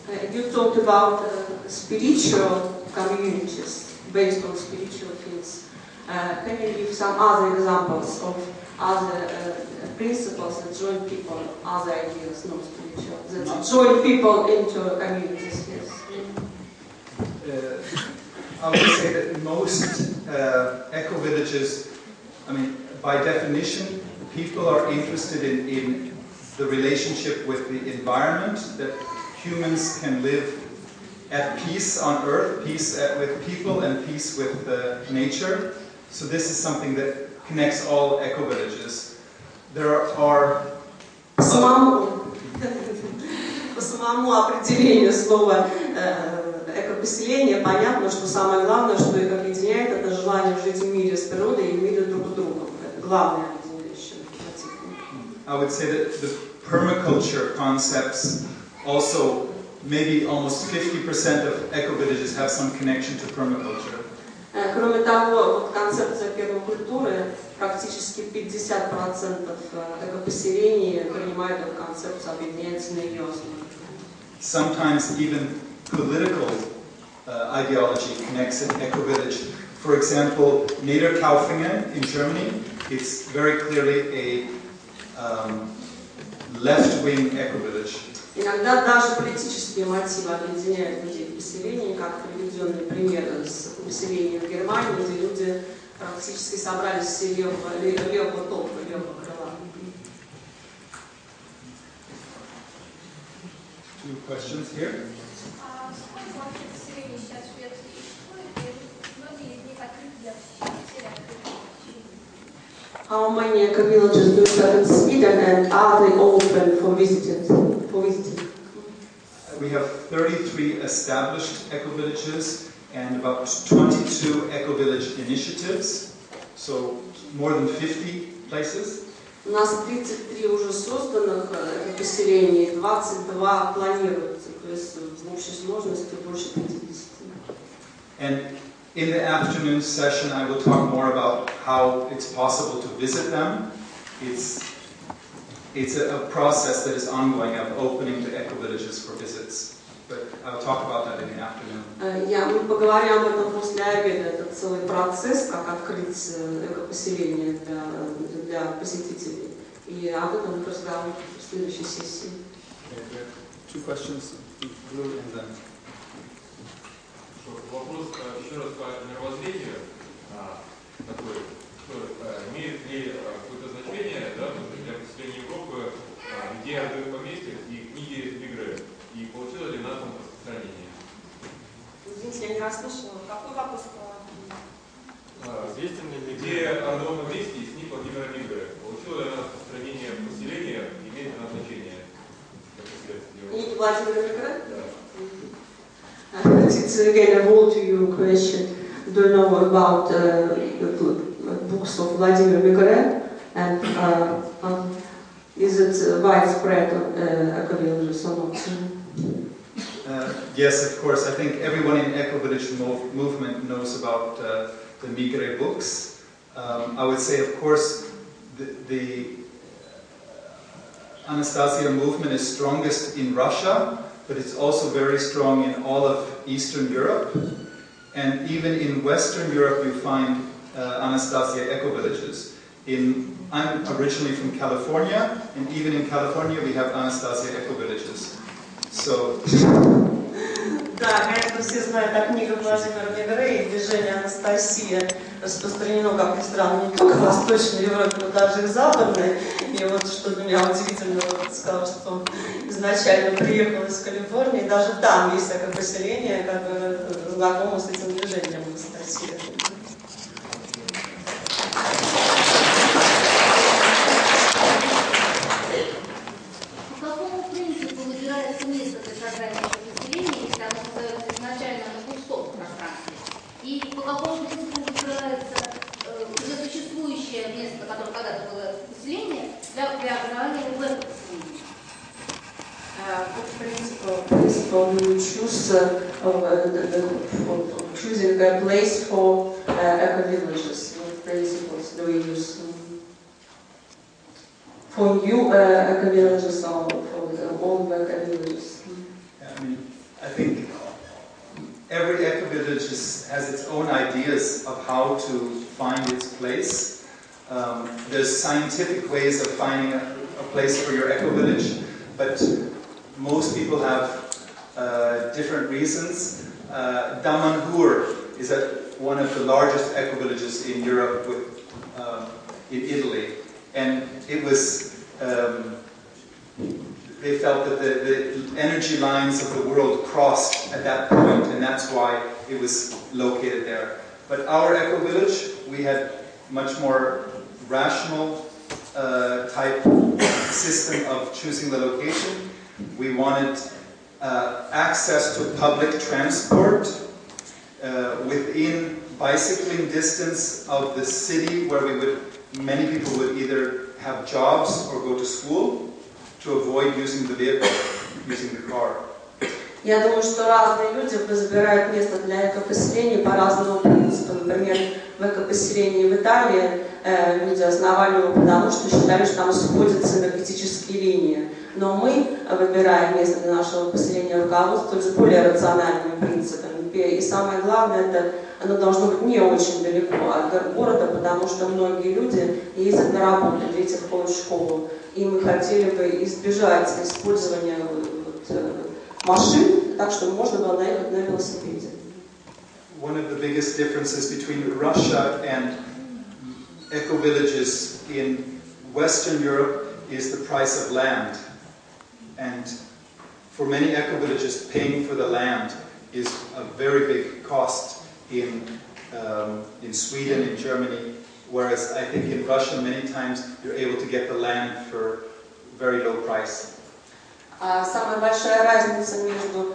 You talked about spiritual communities based on spiritual things. Can you give some other examples of other principles that join people, other ideas, not spiritual, that join people into communities? Yes. I would say that most eco-villages, I mean, by definition, people are interested in the relationship with the environment, that humans can live at peace on earth, peace with people and peace with nature. So this is something that connects all eco-villages. There are... По самому определению слова экопоселение понятно, что самое главное, что их объединяет, это желание жить в мире с природой и в мире друг с другом. Это главное объединяющее мотив. I would say that the permaculture concepts also, maybe almost 50% of eco-villages have some connection to permaculture. Кроме того, вот концепция пермакультуры, практически 50% экопоселений принимают эту концепцию, объединяются на ее основе. Sometimes even political ideology connects an eco-village. For example, Niederkaufungen in Germany, it's very clearly a left-wing eco-village. Иногда даже политические мотивы объединяют людей в поселении, как приведенный пример с поселением в Германии, где люди практически собрались все левого толка, левого крыла. Two questions here. Сколько вообще поселений сейчас в Швеции существует, и многие из них открыты для посетителей? How many eco-villages do you have in Sweden, and are they open for visiting? We have 33 established eco-villages and about 22 eco-village initiatives, so more than 50 places. У нас 33 уже созданных поселений, 22 планируются, то есть в общей сложности больше 50. And in the afternoon session I will talk more about how it's possible to visit them. It's a process that is ongoing of opening the eco-villages for visits. But I'll talk about that in the afternoon. Мы поговорим об этом после обеда. Это целый процесс, как открыть экопоселение для посетителей. И об этом разговор в следующей сессии. Two questions, Blue and then. Вопрос еще раз по мировоззрению такой, что имеет ли какое-то значение, да, для поселения Европы идея родовых поместьев и книги Мигре, и получила ли на этом распространение? Извините, я не расслышала. Какой вопрос? Идея о родовом поместье из книг Владимира Мигре, получила ли она распространение в поселениях, имеет ли она значение для последствий? Книги Владимира Мигре? Да. It's again a whole to your question. Do you know about books of Vladimir Migre, and is it widespread eco-villages or not? Yes, of course. I think everyone in eco-village movement knows about the Migre books. I would say, of course, the Anastasia movement is strongest in Russia, but it's also very strong in all of Eastern Europe. And even in Western Europe you find Anastasia eco-villages. I'm originally from California, and even in California we have Anastasia eco-villages. So... Да, конечно, все знают о книгах Владимира Мигре, и движение Анастасия распространено, как ни странно, не только в Восточной Европе, но даже и в Западной. И вот что для меня удивительно, он сказал, что он изначально приехал из Калифорнии, и даже там есть такое поселение, которое знакомо с этим движением Анастасия. По какому принципу выбирается место для создания поселения, если оно создается изначально на пустом пространстве? И по какому принципу выбирается уже существующее место, которое когда-то было поселение, для преобразования в это поселение? What principle do you choose choosing a place for eco-villages? What principles do you use for new eco-villages or for the old eco-villages? I mean, has its own ideas of how to find its place. There's scientific ways of finding a place for your eco-village, but most people have different reasons. Damanhur is one of the largest eco-villages in Europe, in Italy, and it was. They felt that the energy lines of the world crossed at that point, and that's why it was located there. But our eco-village, we had much more rational type system of choosing the location. We wanted access to public transport within bicycling distance of the city, where many people would either have jobs or go to school, to avoid using the vehicle, using the car. Я думаю, что разные люди выбирают место для экопоселений по разному принципу. Например, в экопоселении в Италии люди основали его потому, что считали, что там сходятся энергетические линии. Но мы выбираем место для нашего поселения руководствуясь более рациональными принципами. И самое главное, это оно должно быть не очень далеко от города, потому что многие люди ездят на работу, дети ходят в школу. И мы хотели бы избежать использования машин, так что можно было наехать на велосипеде. One of the biggest differences between Russia and eco-villages in Western Europe is the price of land. And for many eco-villages, paying for the land is a very big cost in Sweden, in Germany, whereas I think in Russia many times you're able to get the land for very low price. Самая большая разница между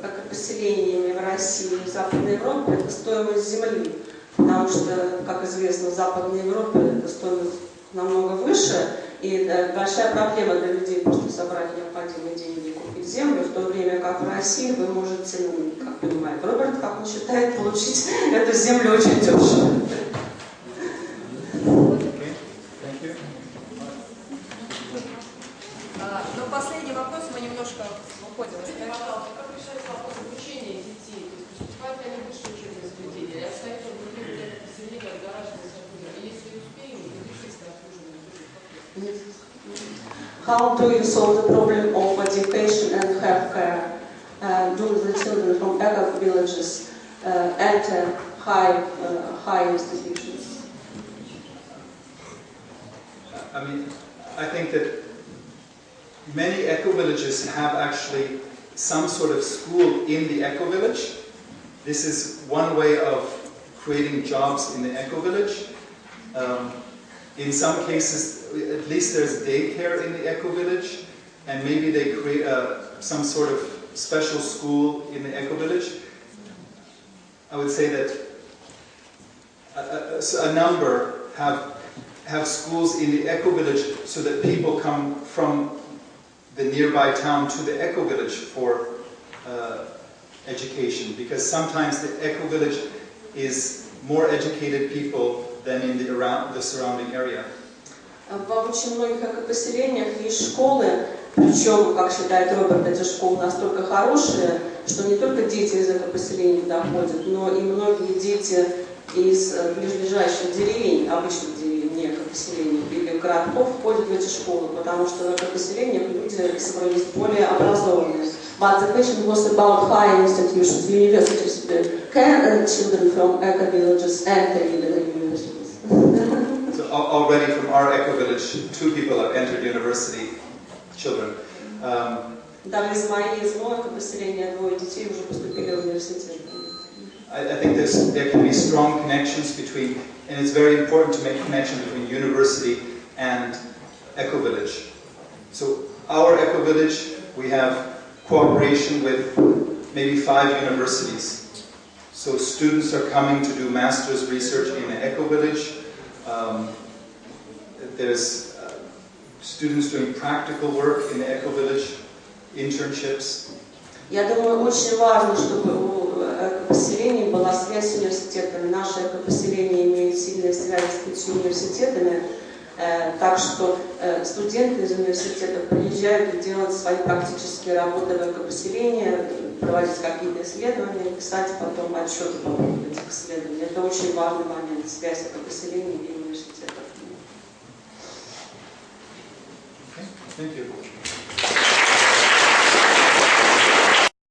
экопоселениями в России и в Западной Европе – это стоимость земли, потому что, как известно, в Западной Европе эта стоимость намного выше, и большая проблема для людей просто собрать необходимые деньги и купить землю, в то время как в России вы можете, как понимает Роберт, как он считает, получить эту землю очень дешево. Но последний вопрос, мы немножко уходим. Как решается вопрос обучения детей? То есть поступают ли они в высшее учебное заведение? Или остаются в других поселениях, отгораживаются от мира? И если успеем, то решится обслуживание. How do you solve the problem of education and healthcare? Do the children from eco-villages enter high institutions? I mean, I think that many eco-villages have actually some sort of school in the eco-village. This is one way of creating jobs in the eco-village. In some cases, at least there's daycare in the eco-village, and maybe they create some sort of special school in the eco-village. I would say that a number have schools in the eco-village so that people come from the nearby town to the eco-village for education, because sometimes the eco-village is more educated people than in the surrounding area. В очень многих экопоселениях есть школы, причем, как считает Роберт, эти школы настолько хорошие, что не только дети из экопоселений туда ходят, но и многие дети из ближайших деревень, обычных деревень, не экопоселений, или городков ходят в эти школы, потому что в экопоселениях люди собрались более образованные. But the question was about high institutions, universities. Can children from eco-villages enter the universities? So already from our eco-village, 2 people have entered university, children. Даже из моего экопоселения 2 детей уже поступили в университет. I think there can be strong connections between, and it's very important to make a connection between university and eco-village. So our eco-village, we have cooperation with maybe 5 universities. So students are coming to do master's research in the eco-village. There's students doing practical work in the eco-village, internships. Я думаю, очень важно, чтобы у экопоселений была связь с университетами. Наше экопоселение имеет сильные связи с 5 университетами. Так что студенты из университетов приезжают и делают свои практические работы в экопоселении, проводить какие-то исследования, писать потом отчеты по поводу этих исследований. Это очень важный момент, связь экопоселений и университетов. Thank you.